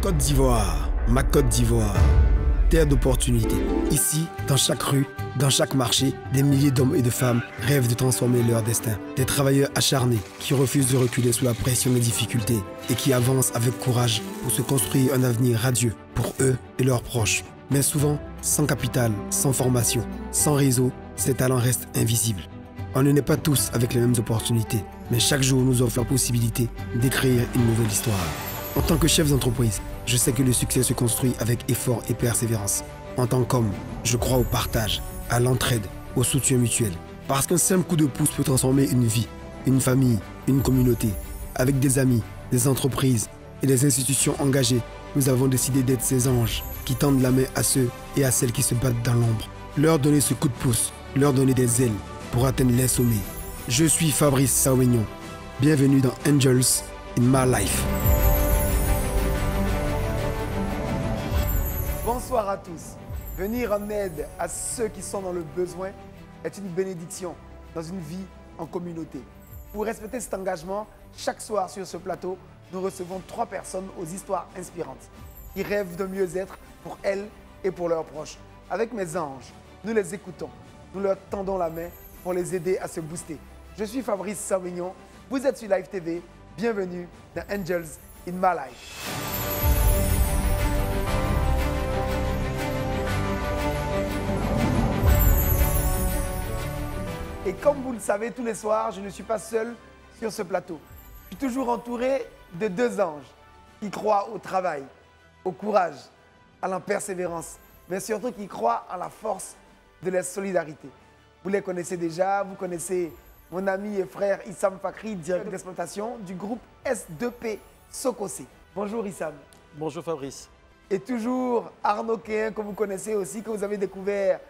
Côte d'Ivoire, ma Côte d'Ivoire, terre d'opportunités. Ici, dans chaque rue, dans chaque marché, des milliers d'hommes et de femmes rêvent de transformer leur destin. Des travailleurs acharnés qui refusent de reculer sous la pression des difficultés et qui avancent avec courage pour se construire un avenir radieux pour eux et leurs proches. Mais souvent, sans capital, sans formation, sans réseau, ces talents restent invisibles. On ne naît pas tous avec les mêmes opportunités, mais chaque jour nous offre la possibilité d'écrire une nouvelle histoire. En tant que chef d'entreprise, je sais que le succès se construit avec effort et persévérance. En tant qu'homme, je crois au partage, à l'entraide, au soutien mutuel. Parce qu'un simple coup de pouce peut transformer une vie, une famille, une communauté. Avec des amis, des entreprises et des institutions engagées, nous avons décidé d'être ces anges qui tendent la main à ceux et à celles qui se battent dans l'ombre. Leur donner ce coup de pouce, leur donner des ailes pour atteindre les sommets. Je suis Fabrice Sauignon. Bienvenue dans Angels in My Life. Bonsoir à tous. Venir en aide à ceux qui sont dans le besoin est une bénédiction dans une vie en communauté. Pour respecter cet engagement, chaque soir sur ce plateau, nous recevons 3 personnes aux histoires inspirantes qui rêvent de mieux-être pour elles et pour leurs proches. Avec mes anges, nous les écoutons, nous leur tendons la main pour les aider à se booster. Je suis Fabrice Sauignon, vous êtes sur Live TV, bienvenue dans Angels in My Life. Et comme vous le savez, tous les soirs, je ne suis pas seul sur ce plateau. Je suis toujours entouré de 2 anges qui croient au travail, au courage, à la persévérance, mais surtout qui croient à la force de la solidarité. Vous les connaissez déjà, vous connaissez mon ami et frère Issam Fakri, directeur d'exploitation du groupe S2P Sococé. Bonjour Issam. Bonjour Fabrice. Et toujours Arnaud Kéen, que vous connaissez aussi, que vous avez découvert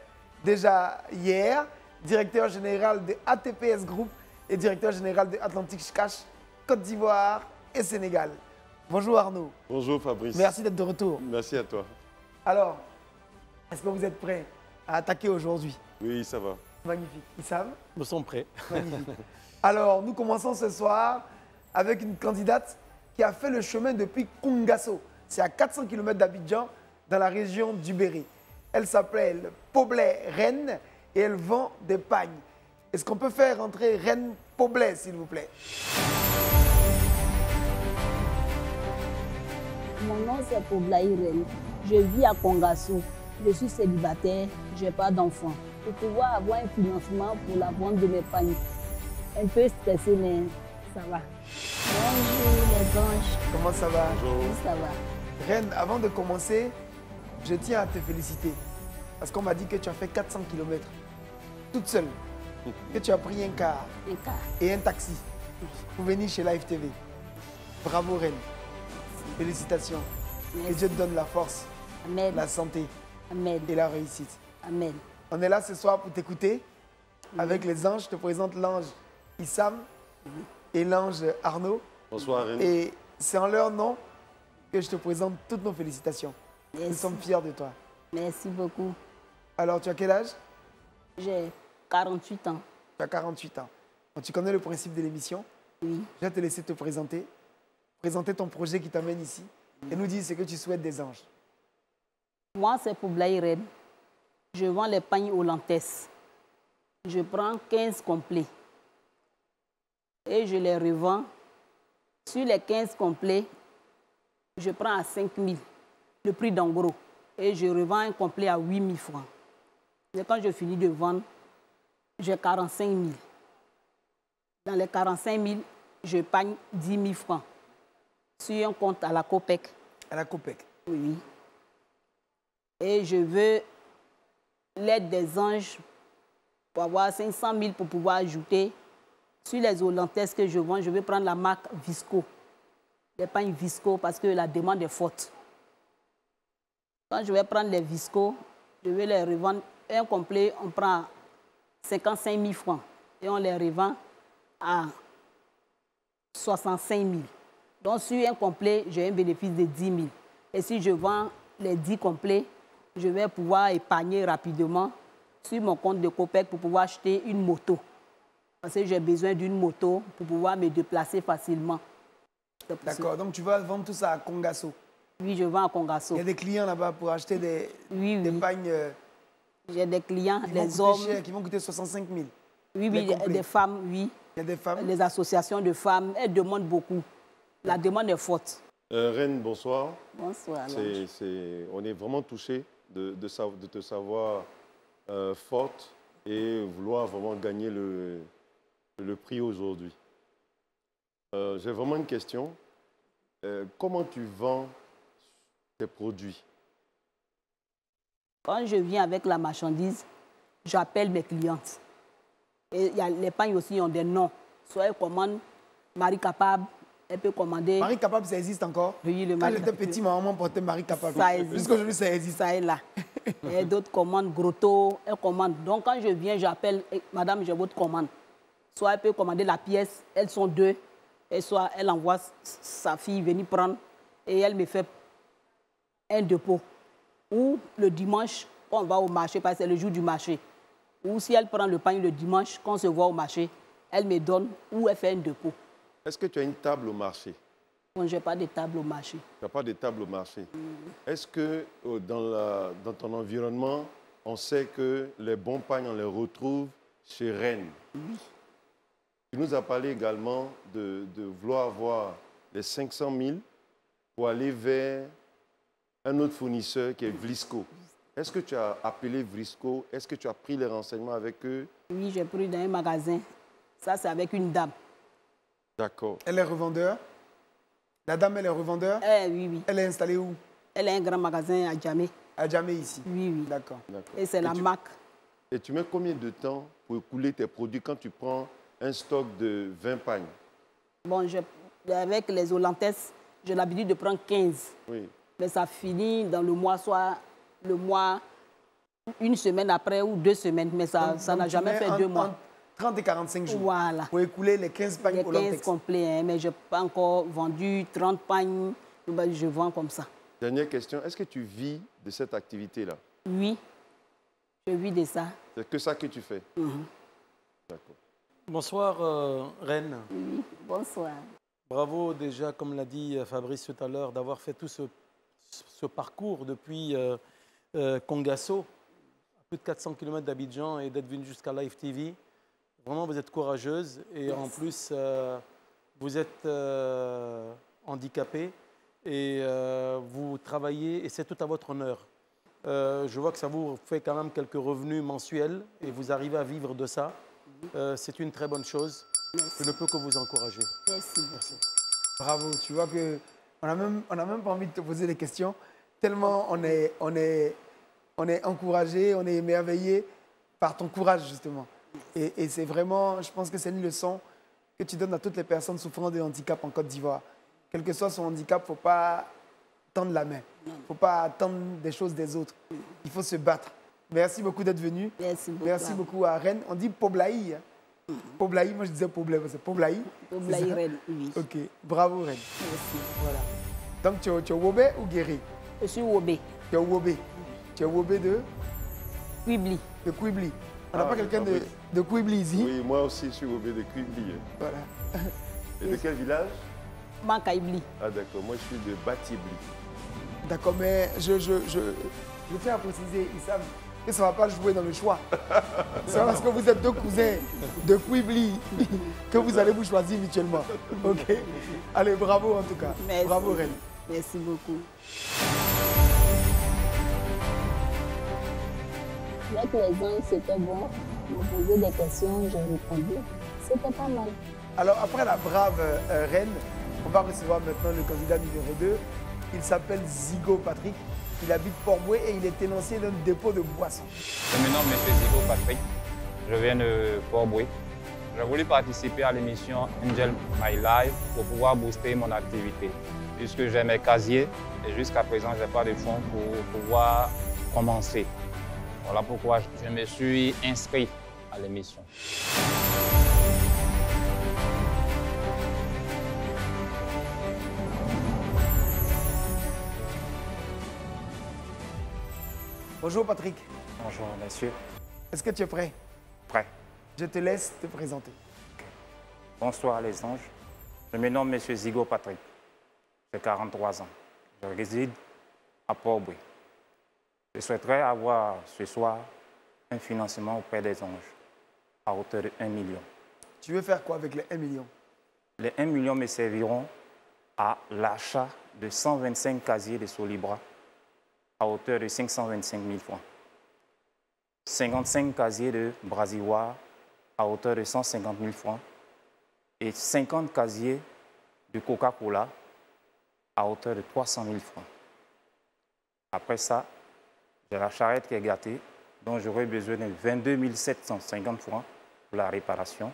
déjà hier, directeur général de ATPS Group et directeur général de Atlantic Cash, Côte d'Ivoire et Sénégal. Bonjour Arnaud. Bonjour Fabrice. Merci d'être de retour. Merci à toi. Alors, est-ce que vous êtes prêts à attaquer aujourd'hui? Oui, ça va. Magnifique. Issam? Nous sommes prêts. Magnifique. Alors, nous commençons ce soir avec une candidate qui a fait le chemin depuis Kungasso. C'est à 400 km d'Abidjan, dans la région du Berry. Elle s'appelle Poblet Reine et elle vend des pagnes. Est-ce qu'on peut faire entrer Reine Poblet, s'il vous plaît? Mon nom c'est Poblet Reine. Je vis à Kungasso. Je suis célibataire, je n'ai pas d'enfant. Pour pouvoir avoir un financement pour la vente de mes pagnes. Un peu stressé, mais ça va. Bonjour les anges. Comment ça va? Bonjour. Oui, ça va. Reine, avant de commencer, je tiens à te féliciter. Parce qu'on m'a dit que tu as fait 400 km toute seule. Que tu as pris un car Un cas. et un taxi pour venir chez Live TV. Bravo Reine. Félicitations. Merci. Que Dieu te donne la force, Amen. la santé Amen. et la réussite. Amen. On est là ce soir pour t'écouter. Avec les anges, je te présente l'ange Issam et l'ange Arnaud. Bonsoir Reine. Et c'est en leur nom que je te présente toutes nos félicitations. Merci. Nous sommes fiers de toi. Merci beaucoup. Alors, tu as quel âge? J'ai 48 ans. Tu as 48 ans. Donc, tu connais le principe de l'émission. Oui. Je vais te laisser te présenter ton projet qui t'amène ici et nous dire ce que tu souhaites des anges. Moi, c'est Poblet Reine. Je vends les pagnes aux lentilles. Je prends 15 complets et je les revends. Sur les 15 complets, je prends à 5 000 le prix d'en gros et je revends un complet à 8 000 francs. Et quand je finis de vendre, j'ai 45 000. Dans les 45 000, je pagne 10 000 francs sur un compte à la COPEC. À la COPEC. Oui. Et je veux l'aide des anges pour avoir 500 000 pour pouvoir ajouter. Sur les Hollandaises que je vends, je vais prendre la marque Visco. Les pagnes Visco parce que la demande est forte. Quand je vais prendre les Visco, je vais les revendre. Un complet, on prend 55 000 francs et on les revend à 65 000. Donc sur un complet, j'ai un bénéfice de 10 000. Et si je vends les 10 complets, je vais pouvoir épargner rapidement sur mon compte de COPEC pour pouvoir acheter une moto. Parce que j'ai besoin d'une moto pour pouvoir me déplacer facilement. D'accord, donc tu vas vendre tout ça à Kungasso. Oui, je vends à Congasso. Il y a des clients là-bas pour acheter des pagnes j'ai des clients, qui les vont hommes. coûter cher, qui vont coûter 65 000. Oui, oui, des femmes, oui. Il y a des femmes. Les associations de femmes, elles demandent beaucoup. La demande est forte. Reine, bonsoir. Bonsoir. On est vraiment touchés de te savoir forte et vouloir vraiment gagner le prix aujourd'hui. J'ai vraiment une question. Comment tu vends tes produits? Quand je viens avec la marchandise, j'appelle mes clientes. Et les pagnes aussi ont des noms. Soit elles commandent Marie Capable, elle peut commander... Marie Capable, ça existe encore? Oui, le Quand Marie j'étais petit, ma maman portait Marie Capable. Ça existe. Jusqu'aujourd'hui, ça existe. Ça est là. Et d'autres commandent Grotto, elles commandent. Donc quand je viens, j'appelle Madame, j'ai votre commande. Soit elle peut commander la pièce, elles sont deux. Et soit elle envoie sa fille venir prendre et elle me fait un dépôt. Ou le dimanche, quand on va au marché, parce que c'est le jour du marché. Ou si elle prend le pain le dimanche, quand on se voit au marché, elle me donne ou elle fait un dépôt. Est-ce que tu as une table au marché? Bon, je n'ai pas de table au marché. Tu n'as pas de table au marché. Est-ce que dans ton environnement, on sait que les bons pagnes, on les retrouve chez Rennes? Oui. Tu nous as parlé également de vouloir avoir les 500 000 pour aller vers un autre fournisseur qui est Vlisco. Est-ce que tu as appelé Vlisco? Est-ce que tu as pris les renseignements avec eux? Oui, j'ai pris dans un magasin. Ça, c'est avec une dame. D'accord. Elle est revendeur? La dame, elle est revendeur? Oui, oui. Elle est installée où? Elle a un grand magasin à Djamé. À Djamé, ici? Oui, oui. D'accord. Et c'est la marque. Et tu mets combien de temps pour écouler tes produits quand tu prends un stock de 20 pagnes? Bon, avec les Hollandaises, j'ai l'habitude de prendre 15. Oui. Mais ça finit dans le mois, soit le mois, une semaine après ou 2 semaines. Mais ça n'a jamais fait 2 mois. 30 et 45 jours. Voilà. Pour écouler les 15 pagnes Hollandaises. Les 15 complets, hein, mais je n'ai pas encore vendu 30 pagnes. Je vends comme ça. Dernière question, est-ce que tu vis de cette activité-là? Oui, je vis de ça. C'est que ça que tu fais? D'accord. Bonsoir, Reine. Oui, bonsoir. Bravo déjà, comme l'a dit Fabrice tout à l'heure, d'avoir fait tout ce parcours depuis Congasso, à plus de 400 km d'Abidjan, et d'être venue jusqu'à Live TV. Vraiment, vous êtes courageuse et en plus, vous êtes handicapée et vous travaillez et c'est tout à votre honneur. Je vois que ça vous fait quand même quelques revenus mensuels et vous arrivez à vivre de ça. C'est une très bonne chose. Merci. Je ne peux que vous encourager. Merci. Merci. Bravo, tu vois que on n'a même pas envie de te poser des questions, tellement on est encouragé, on est émerveillé par ton courage, justement. Et c'est vraiment, je pense que c'est une leçon que tu donnes à toutes les personnes souffrant de handicap en Côte d'Ivoire. Quel que soit son handicap, il ne faut pas tendre la main. Il ne faut pas attendre des choses des autres. Il faut se battre. Merci beaucoup d'être venu. Merci beaucoup. Merci beaucoup à Rennes. On dit Poblaï. Hein? Poblaï, moi je disais Poblaï, c'est Poblaï. Poblaï Rennes, oui. Ok, bravo Rennes. Merci. Voilà. Donc tu es Wobé ou Guéry? Je suis Wobé. Tu es Wobé. Tu es Wobé de? Quibli. De Quibli. On n'a pas quelqu'un de Quibli ici? Oui, moi aussi je suis Wobé de Quibli. Voilà. Et de quel village? Mankaïbli. Ah d'accord, moi je suis de Batibli. D'accord, mais je tiens à préciser, ils savent que ça ne va pas jouer dans le choix. C'est parce que vous êtes deux cousins de Quibli que vous allez vous choisir mutuellement. Ok? Allez, bravo en tout cas. Merci. Bravo Rennes. Merci beaucoup. Avec les gens, c'était bon. Ils m'ont posé des questions, j'ai répondu. C'était pas mal. Alors, après la brave Reine, on va recevoir maintenant le candidat numéro 2. Il s'appelle Zigo Patrick. Il habite Port-Boué et il est tenancier d'un dépôt de boissons. Je me nomme M. Zigo Patrick. Je viens de Port-Boué. J'ai voulu participer à l'émission Angel My Life pour pouvoir booster mon activité. Puisque j'ai mes casiers et jusqu'à présent, je n'ai pas de fonds pour pouvoir commencer. Voilà pourquoi je me suis inscrit à l'émission. Bonjour Patrick. Bonjour, messieurs. Est-ce que tu es prêt? Prêt. Je te laisse te présenter. Bonsoir les anges. Je me nomme M. Zigo Patrick. J'ai 43 ans. Je réside à Port-Boué. Je souhaiterais avoir ce soir un financement auprès des anges à hauteur de 1 million. Tu veux faire quoi avec les 1 million? Les 1 million me serviront à l'achat de 125 casiers de Solibra à hauteur de 525 000 francs. 55 casiers de Brasiloire à hauteur de 150 000 francs et 50 casiers de Coca-Cola à hauteur de 300 000 francs. Après ça, j'ai la charrette qui est gâtée, dont j'aurai besoin de 22 750 francs pour la réparation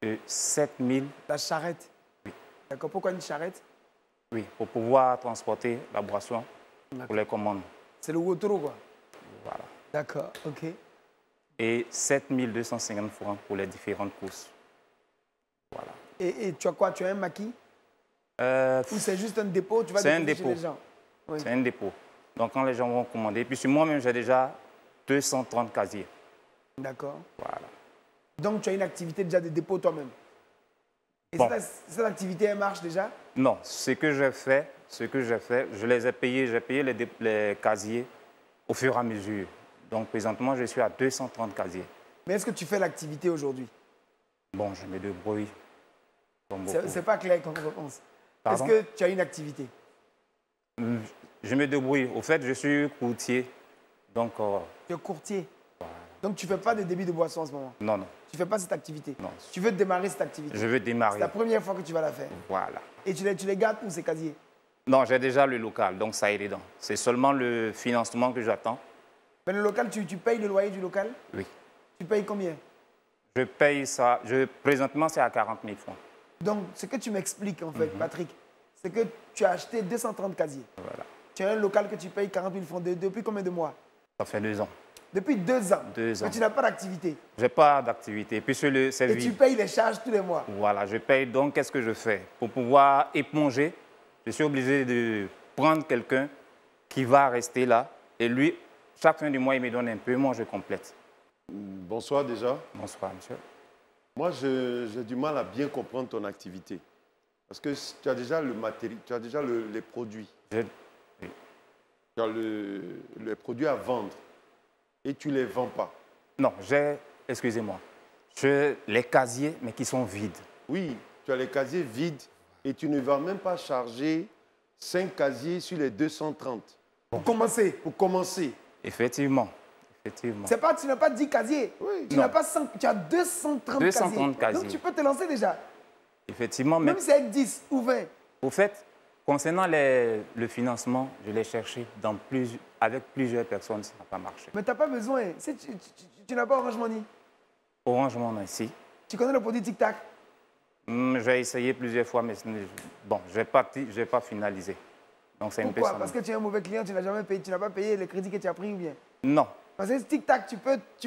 et 7 000... La charrette? Oui. D'accord. Pourquoi une charrette? Oui, pour pouvoir transporter la boisson pour les commandes. C'est le Wotoro, quoi. Voilà. D'accord, ok. Et 7 250 francs pour les différentes courses. Voilà. Et tu as quoi? Tu as un maquis? Ou c'est juste un dépôt? Tu vas C'est un déposer chez dépôt. les gens? Oui. C'est un dépôt. Donc quand les gens vont commander, puis moi-même j'ai déjà 230 casiers. D'accord. Voilà. Donc tu as une activité déjà de dépôt toi-même? Et Bon. cette activité, elle marche déjà? Non, ce que j'ai fait, je les ai payés, j'ai payé les casiers au fur et à mesure. Donc présentement, je suis à 230 casiers. Mais est-ce que tu fais l'activité aujourd'hui? Bon, je me débrouille comme beaucoup. C'est pas clair comme réponse. Est-ce Pardon? que tu as une activité? Je me débrouille. Au fait, je suis courtier. Donc, Tu es courtier. Donc tu ne fais pas de débit de boisson en ce moment? non. Tu ne fais pas cette activité? Non. Tu veux démarrer cette activité? Je veux C'est démarrer. la première fois que tu vas la faire. Voilà. Et tu les gardes où ces casiers? Non, j'ai déjà le local, donc ça est dedans. C'est seulement le financement que j'attends. Mais le local, tu payes le loyer du local? Oui. Tu payes combien? Je paye ça. Présentement, c'est à 40 000 francs. Donc, ce que tu m'expliques, en fait, Patrick, c'est que tu as acheté 230 casiers. Voilà. Tu as un local que tu payes 40 000 francs depuis combien de mois? Ça fait 2 ans. Depuis 2 ans. 2 ans. Mais tu n'as pas d'activité. Je n'ai pas d'activité. Puis c'est Et tu vide. payes les charges tous les mois. Voilà, je paye. Donc, qu'est-ce que je fais? Pour pouvoir éponger, je suis obligé de prendre quelqu'un qui va rester là. Et lui, chaque fin du mois, il me donne un peu. Moi, je complète. Bonsoir déjà. Bonsoir, monsieur. Moi, j'ai du mal à bien comprendre ton activité. Parce que tu as déjà le matériel, tu as déjà les produits. Oui. Tu as les produits à vendre et tu ne les vends pas. Non, excusez-moi, j'ai les casiers, mais qui sont vides. Oui, tu as les casiers vides et tu ne vas même pas charger 5 casiers sur les 230. Pour commencer. Pour commencer. Effectivement. Effectivement. C'est pas, tu n'as pas 10 casiers. Oui. Tu n'as pas 5, tu as 230 230 casiers. Donc tu peux te lancer déjà. Effectivement, mais Même si c'est avec 10 ou 20. au fait, concernant le financement, je l'ai cherché avec plusieurs personnes, ça n'a pas marché. Mais tu n'as pas besoin. Si tu n'as pas Orange Money. Orange Money, si. Tu connais le produit Tic Tac? J'ai essayé plusieurs fois, mais bon, je n'ai pas finalisé. Donc c'est un peu Pourquoi? ça. Parce que tu es un mauvais client, tu n'as jamais payé, tu n'as pas payé les crédits que tu as pris ou bien? Non. Parce que Tic Tac, tu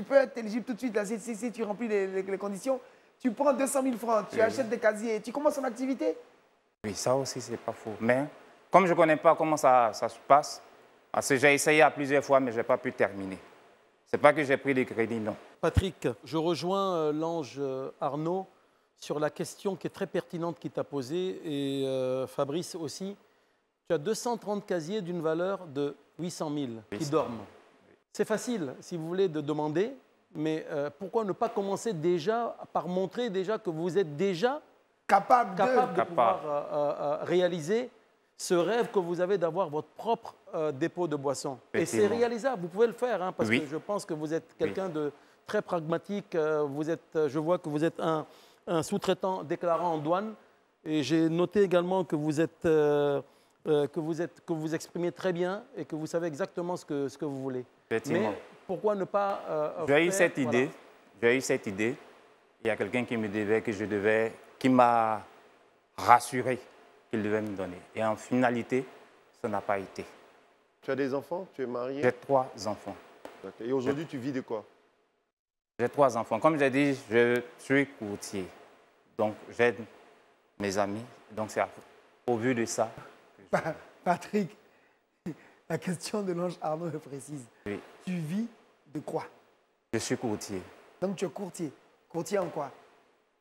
peux être éligible tout de suite. Là, si tu remplis les conditions, tu prends 200 000 francs, tu achètes des casiers, tu commences ton activité. Oui, ça aussi, c'est pas faux. Mais comme je ne connais pas comment ça se passe, parce que j'ai essayé à plusieurs fois, mais je n'ai pas pu terminer. Ce n'est pas que j'ai pris des crédits, non. Patrick, je rejoins l'ange Arnaud sur la question qui est très pertinente qu'il t'a posée, et Fabrice aussi. Tu as 230 casiers d'une valeur de 800 000 qui dorment. C'est facile, si vous voulez, de demander, mais pourquoi ne pas commencer déjà par montrer déjà que vous êtes déjà Capable de de... pouvoir réaliser ce rêve que vous avez d'avoir votre propre dépôt de boissons. Et c'est réalisable, vous pouvez le faire, hein, parce que je pense que vous êtes quelqu'un de très pragmatique. Je vois que vous êtes un sous-traitant déclarant en douane, et j'ai noté également que vous exprimez très bien et que vous savez exactement ce que vous voulez. Mais pourquoi ne pas J'ai eu cette idée. J'ai eu cette idée. Il y a quelqu'un qui m'a rassuré qu'il devait me donner. Et en finalité, ça n'a pas été. Tu as des enfants? Tu es marié? J'ai 3 enfants. Et aujourd'hui, tu vis de quoi? J'ai 3 enfants. Comme j'ai dit, je suis courtier. Donc, j'aide mes amis. Donc, c'est au vu de ça. Patrick, la question de l'ange Arnaud est précise. Oui. Tu vis de quoi? Je suis courtier. Donc tu es courtier. Courtier en quoi?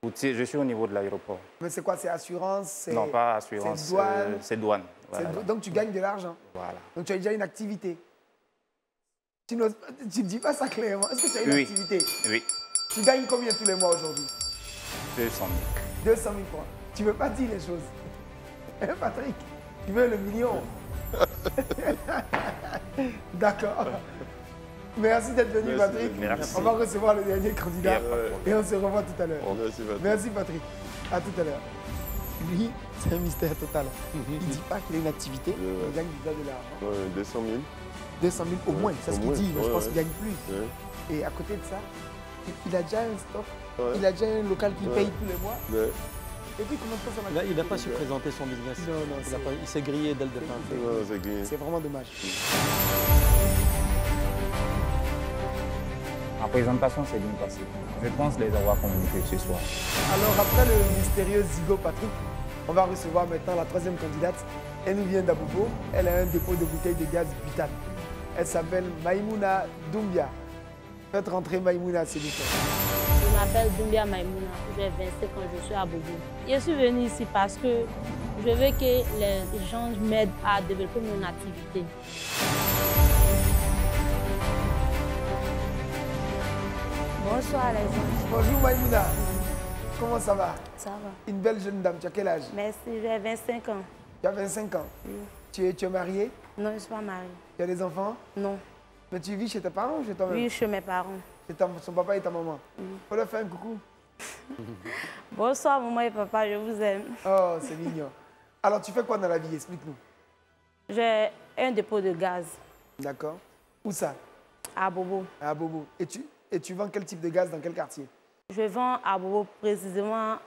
Courtier, je suis au niveau de l'aéroport. Mais c'est quoi? C'est assurance? Non, pas assurance. C'est douane? C'est douane. Voilà. Donc tu gagnes de l'argent. Voilà. Donc tu as déjà une activité. Tu ne dis pas ça clairement. Est-ce que tu as une activité? Oui. Tu gagnes combien tous les mois aujourd'hui? 200 200 000 francs. Tu ne veux pas dire les choses. Hein, Patrick, tu veux le million. D'accord. Merci d'être venu, Patrick. Merci. On va recevoir le dernier candidat et on se revoit tout à l'heure. Merci, Patrick. Merci, Patrick. À tout à l'heure. Lui, c'est un mystère total. Il ne dit pas qu'il a une activité, il gagne déjà de l'argent. 200 000. 200 000 au moins, c'est ce qu'il dit, mais je pense qu'il gagne plus. Ouais. Et à côté de ça, il a déjà un stock, Ouais. il a déjà un local qu'il Ouais. paye tous les mois. Ouais. Et puis comment ça son Là, activité? il n'a pas su présenter son business. Non, Il s'est grillé dès le départ. Non, c'est gagné. c'est vraiment dommage. Ma présentation s'est bien passée. Je pense les avoir communiqués ce soir. Alors après le mystérieux Zigo Patrick, on va recevoir maintenant la troisième candidate. Elle nous vient d'Abobo. Elle a un dépôt de bouteilles de gaz butane. Elle s'appelle Maïmouna Doumbia. Faites rentrer Maïmouna, s'il vous plaît. Je m'appelle Doumbia Maïmouna, j'ai 25 ans, je suis à Bobo. Je suis venue ici parce que je veux que les gens m'aident à développer mon activité. Bonsoir les gens. Bonjour Maïmouna. Comment ça va? Ça va. Une belle jeune dame. Tu as quel âge? Merci, j'ai 25 ans. Tu as 25 ans. Oui. Tu es mariée? Non, je ne suis pas mariée. Tu as des enfants? Non. Mais tu vis chez tes parents ou chez toi-même? Oui, chez mes parents. Chez son papa et ta maman? Faut leur faire un coucou. Bonsoir maman et papa, je vous aime. Oh, c'est mignon. Alors, tu fais quoi dans la vie? Explique-nous. J'ai un dépôt de gaz D'accord. Où ça? à Bobo. À Bobo. Et tu vends quel type de gaz dans quel quartier? Je vends à Bobo précisément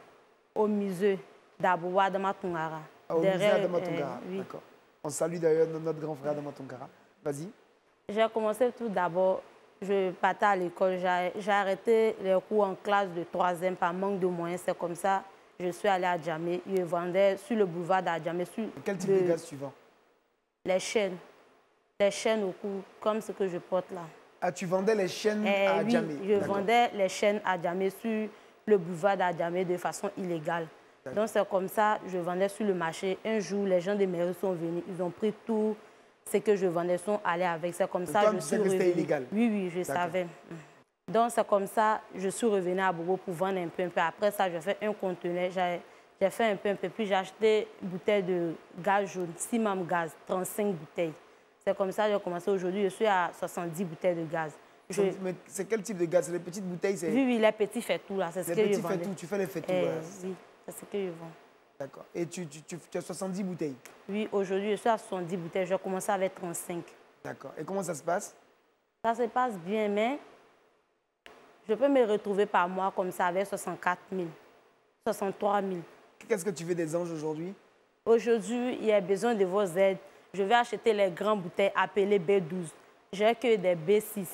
au musée d'Abobo à Damatungara. Au musée d'Amatungara. Oui. D'accord. On salue d'ailleurs notre grand frère d'Amatungara. Vas-y. J'ai commencé tout d'abord, je partais à l'école, j'ai arrêté les cours en classe de 3e par manque de moyens. C'est comme ça je suis allée à Djamé. Je vendais sur le boulevard d'Adjamé. Quel type de gaz tu vends? Les chaînes au cou, comme ce que je porte là. Ah, tu vendais les chaînes à oui, Djamé? je vendais les chaînes à Djamé sur le boulevard d'Adjamé de façon illégale. Donc c'est comme ça, je vendais sur le marché. Un jour, les gens des mairies sont venus, ils ont pris tout ce que je vendais, sont allés avec. C'est comme ça toi, je tu suis sais que c'était revenue. illégal? Oui, je savais. Donc c'est comme ça, je suis revenue à Bobo pour vendre un peu. Après ça, j'ai fait un conteneur, j'ai fait un peu, puis j'ai acheté une bouteille de gaz jaune, Simam Gaz, 35 bouteilles. C'est comme ça que j'ai commencé aujourd'hui. Je suis à 70 bouteilles de gaz. Mais c'est quel type de gaz? C'est les petites bouteilles? Oui, les petits fait tout là. C'est ce que je Les petits vendais. fait tout, tu fais les fait tout. Oui, c'est ce que je vends. D'accord. Et tu as 70 bouteilles? Oui, aujourd'hui, je suis à 70 bouteilles. Je vais commencer avec 35. D'accord. Et comment ça se passe? Ça se passe bien, mais je peux me retrouver par mois comme ça avec 64 000, 63 000. Qu'est-ce que tu veux des anges aujourd'hui? Aujourd'hui, il y a besoin de vos aides. Je vais acheter les grandes bouteilles appelées B12. J'ai que des B6.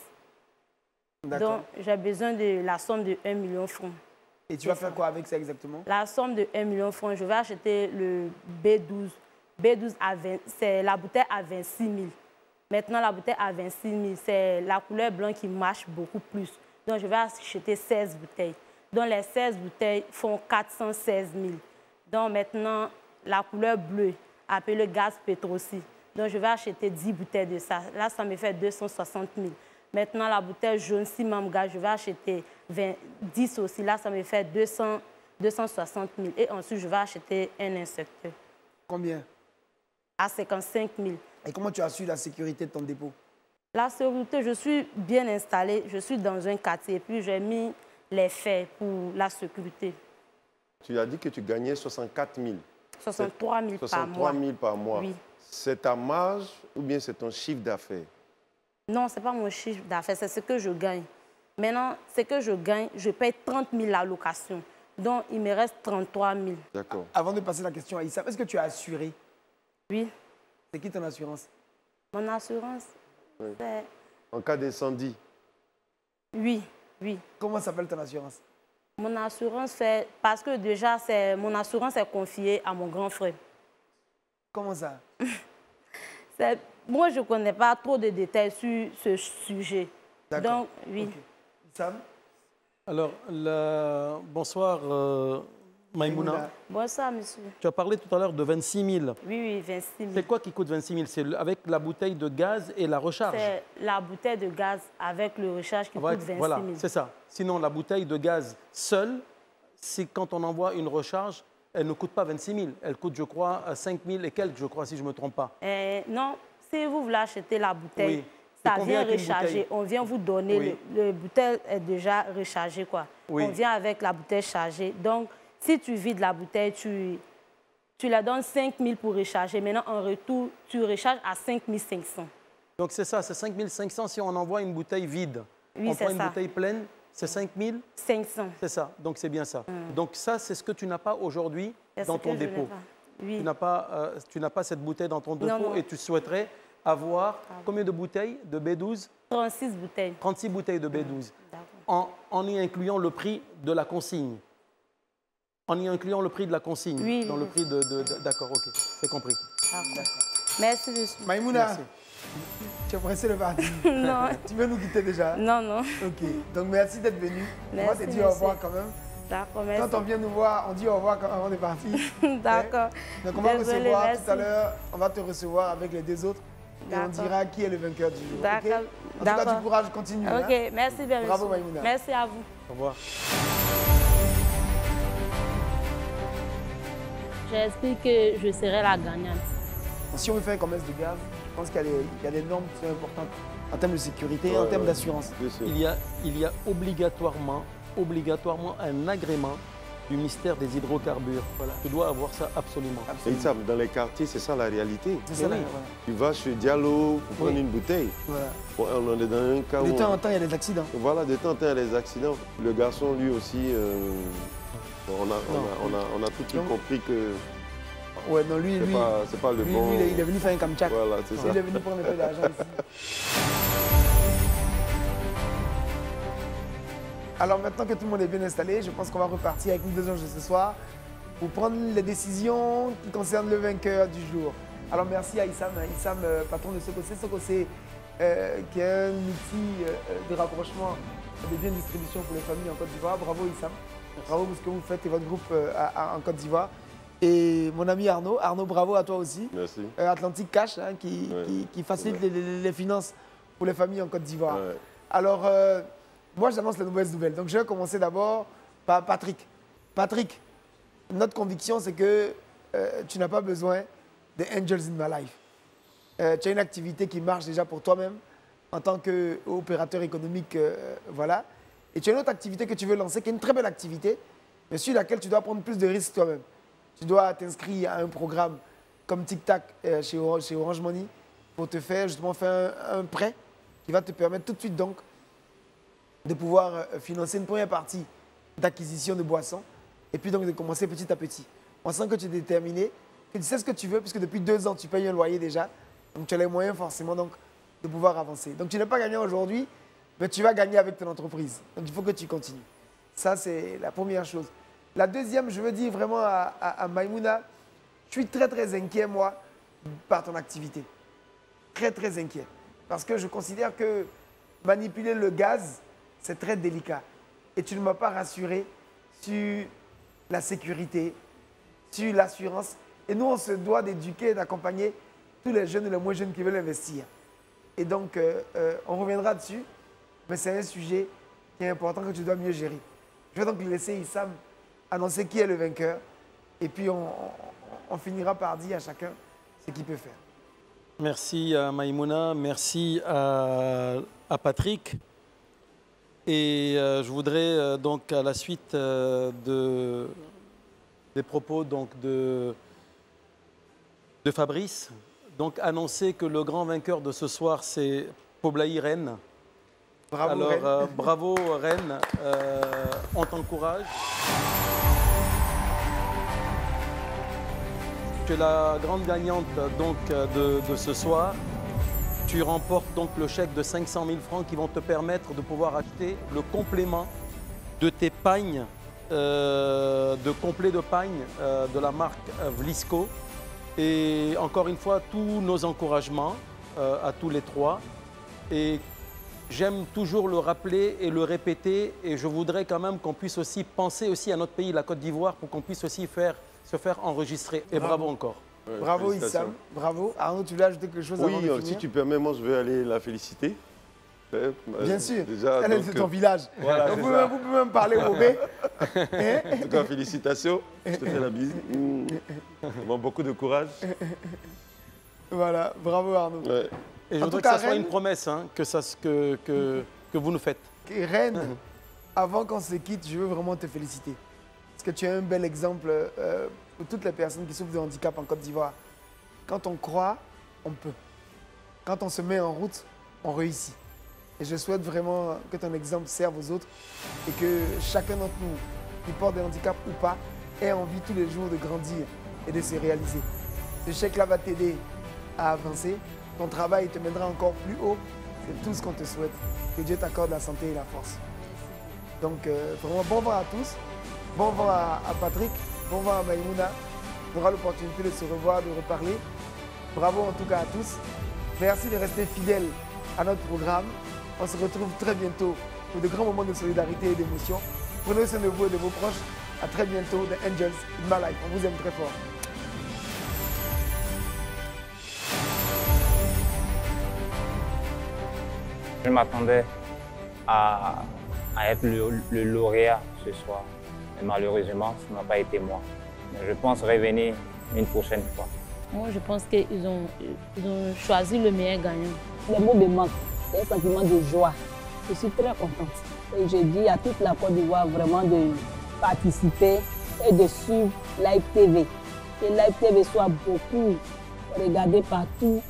D'accord. Donc, j'ai besoin de la somme de 1 million de francs. Et tu vas faire quoi avec ça exactement? La somme de 1 million de francs, je vais acheter le B12. B12, c'est la bouteille à 26 000. Maintenant, la bouteille à 26 000, c'est la couleur blanche qui marche beaucoup plus. Donc, je vais acheter 16 bouteilles. Donc, les 16 bouteilles font 416 000. Donc, maintenant, la couleur bleue, appelée gaz Petrosi. Donc, je vais acheter 10 bouteilles de ça. Là, ça me fait 260 000. Maintenant, la bouteille jaune, Simam Gaz, je vais acheter 10 aussi. Là, ça me fait 260 000. Et ensuite, je vais acheter un insecteur. Combien? À 55 000. Et comment tu assures la sécurité de ton dépôt? La sécurité, je suis bien installée. Je suis dans un quartier. Puis, j'ai mis les faits pour la sécurité. Tu as dit que tu gagnais 64 000. 63 000 par 63 mois. 000 par mois. Oui. C'est ta marge ou bien c'est ton chiffre d'affaires? Non, ce n'est pas mon chiffre d'affaires, c'est ce que je gagne. Maintenant, ce que je gagne, je paye 30 000 la location. Donc, il me reste 33 000. D'accord. Avant de passer la question à Issa, est-ce que tu as assuré? Oui. C'est qui ton assurance? Mon assurance, Oui. c'est... En cas d'incendie? Oui. Comment s'appelle ton assurance? Mon assurance, c'est... Parce que déjà, mon assurance est confiée à mon grand frère. Comment ça? Moi, je ne connais pas trop de détails sur ce sujet. D'accord. Donc, oui. Okay. Sam? Alors, bonsoir Maïmouna, Bonsoir, monsieur. tu as parlé tout à l'heure de 26 000. Oui, 26 000. C'est quoi qui coûte 26 000? C'est avec la bouteille de gaz et la recharge? C'est la bouteille de gaz avec le recharge qui coûte 26 000. Voilà, c'est ça. Sinon, la bouteille de gaz seule, c'est quand on envoie une recharge, elle ne coûte pas 26 000. Elle coûte, je crois, 5 000 et quelques, je crois, si je ne me trompe pas. Non, si vous voulez acheter la bouteille, Oui. ça Et vient combien avec une recharger. bouteille? On vient vous donner, Oui. le bouteille est déjà rechargée, quoi. Oui. On vient avec la bouteille chargée. Donc, si tu vides la bouteille, tu la donnes 5 000 pour recharger. Maintenant, en retour, tu recharges à 5 500. Donc c'est ça, c'est 5 500 si on envoie une bouteille vide. Oui, on c'est prend une ça. bouteille pleine, c'est 5 000? 500. C'est ça, donc c'est bien ça. Donc ça, c'est ce que tu n'as pas aujourd'hui C'est dans ce ton que je n'ai dépôt. pas. Oui. Tu n'as pas cette bouteille dans ton dépôt non. et tu souhaiterais avoir combien de bouteilles de B12? 36 bouteilles. 36 bouteilles de B12, D'accord. en y incluant le prix de la consigne. En y incluant le prix de la consigne. Oui, dans oui. le prix de... D'accord, ok, c'est compris. D'accord. Merci, monsieur. Maïmouna, Merci. tu es pressé de partir. Non. Tu veux nous quitter déjà? Non, non. Ok, donc merci d'être venu. On va te Merci, dire au revoir monsieur. quand même. D'accord, merci. Quand on vient nous voir, on dit au revoir avant de partir. D'accord. Donc on va Désolée, recevoir merci. tout à l'heure, on va te recevoir avec les deux autres et on D'accord. dira qui est le vainqueur du jour. ok? D'accord. En tout cas, D'accord. du courage, continue. Ok, hein. merci bien, Bravo, monsieur. Maïmouna. Merci à vous. Au revoir. J'espère que je serai la gagnante. Si on veut faire un commerce de gaz, je pense qu'il y a des normes qui sont importantes en termes de sécurité et en termes d'assurance. Bien sûr. Il y a obligatoirement un agrément du ministère des hydrocarbures. Voilà. Tu dois avoir ça absolument. Et ça, dans les quartiers, c'est ça la réalité. C'est ça, oui. là, Tu vas chez Diallo pour prendre une bouteille. voilà. On est dans un cas De où... temps en temps, il y a des accidents. Voilà, de temps en temps, il y a des accidents. Le garçon, lui aussi, on a tout de suite Donc- compris que Ouais, non, lui, c'est pas le lui, bon... il est venu faire un kamchak. Voilà, c'est ça. Il est venu prendre un peu d'argent ici. Alors maintenant que tout le monde est bien installé, je pense qu'on va repartir avec nous deux anges de ce soir pour prendre les décisions qui concernent le vainqueur du jour. Alors merci à Issam, patron de Sokosé. Sokosé, qui est un outil de rapprochement de biens de distribution pour les familles en Côte d'Ivoire. Bravo Issam. Bravo pour ce que vous faites et votre groupe en Côte d'Ivoire. Et mon ami Arnaud, bravo à toi aussi. Merci. Atlantic Cash, hein, qui facilite les finances pour les familles en Côte d'Ivoire. Ouais. Alors, moi, j'annonce les mauvaises nouvelles. Donc, je vais commencer d'abord par Patrick. Patrick, notre conviction, c'est que tu n'as pas besoin des Angels in My Life. Tu as une activité qui marche déjà pour toi-même en tant qu'opérateur économique, voilà. Et tu as une autre activité que tu veux lancer, qui est une très belle activité, mais sur laquelle tu dois prendre plus de risques toi-même. Tu dois t'inscrire à un programme comme Tic Tac chez Orange Money pour te faire justement faire un prêt qui va te permettre tout de suite donc de pouvoir financer une première partie d'acquisition de boissons et puis donc de commencer petit à petit. On sent que tu es déterminé, que tu sais ce que tu veux puisque depuis 2 ans tu payes un loyer déjà, donc tu as les moyens forcément donc de pouvoir avancer. Donc tu n'es pas gagnant aujourd'hui, mais tu vas gagner avec ton entreprise. Donc il faut que tu continues. Ça c'est la première chose. La deuxième, je veux dire vraiment à Maïmouna, je suis très très inquiet moi par ton activité. Très très inquiet. Parce que je considère que manipuler le gaz, c'est très délicat. Et tu ne m'as pas rassuré sur la sécurité, sur l'assurance. Et nous, on se doit d'éduquer et d'accompagner tous les jeunes et les moins jeunes qui veulent investir. Et donc, on reviendra dessus, mais c'est un sujet qui est important que tu dois mieux gérer. Je vais donc laisser Issam annoncer qui est le vainqueur. Et puis, on finira par dire à chacun ce qu'il peut faire. Merci à Maïmouna, merci à Patrick. Et je voudrais donc à la suite des propos donc, de Fabrice, donc annoncer que le grand vainqueur de ce soir c'est Poblaï Rennes. Bravo, Alors Rennes. bravo Rennes, on t'encourage. Tu es la grande gagnante donc, de ce soir. Tu remportes donc le chèque de 500 000 francs qui vont te permettre de pouvoir acheter le complément de tes pagnes, de complet de pagnes de la marque Vlisco. Et encore une fois, tous nos encouragements à tous les trois. Et j'aime toujours le rappeler et le répéter. Et je voudrais quand même qu'on puisse aussi penser aussi à notre pays, la Côte d'Ivoire, pour qu'on puisse aussi se faire enregistrer. Et bravo encore. Ouais, Bravo Issam, bravo. Arnaud, tu voulais ajouter quelque chose avant de finir? Oui, si tu permets, moi je vais aller la féliciter. Bien sûr, déjà, elle est de ton village. Voilà, vous pouvez même parler Robé. En tout cas, félicitations. Je te fais la bise. Bon, beaucoup de courage. Voilà, bravo Arnaud. Ouais. Et je voudrais que ça soit une promesse hein, que vous nous faites. Reine, avant qu'on se quitte, je veux vraiment te féliciter. Parce que tu es un bel exemple pour toutes les personnes qui souffrent de handicap en Côte d'Ivoire. Quand on croit, on peut. Quand on se met en route, on réussit. Et je souhaite vraiment que ton exemple serve aux autres et que chacun d'entre nous, qui porte des handicaps ou pas, ait envie tous les jours de grandir et de se réaliser. Ce chèque-là va t'aider à avancer. Ton travail te mènera encore plus haut. C'est tout ce qu'on te souhaite. Que Dieu t'accorde la santé et la force. Donc, vraiment, bon vent à tous. Bon vent à Patrick. Bon vent à Maïmouna. On aura l'opportunité de se revoir, de reparler. Bravo en tout cas à tous. Merci de rester fidèles à notre programme. On se retrouve très bientôt pour de grands moments de solidarité et d'émotion. Prenez soin de vous et de vos proches. À très bientôt The Angels in My Life. On vous aime très fort. Je m'attendais à être le lauréat ce soir. Mais malheureusement, ce n'a pas été moi. Mais je pense revenir une prochaine fois. Moi, je pense qu'ils ont choisi le meilleur gagnant. Les mots me manquent. C'est un sentiment de joie. Je suis très contente. Et je dis à toute la Côte d'Ivoire vraiment de participer et de suivre Live TV. Que Live TV soit beaucoup regardé partout.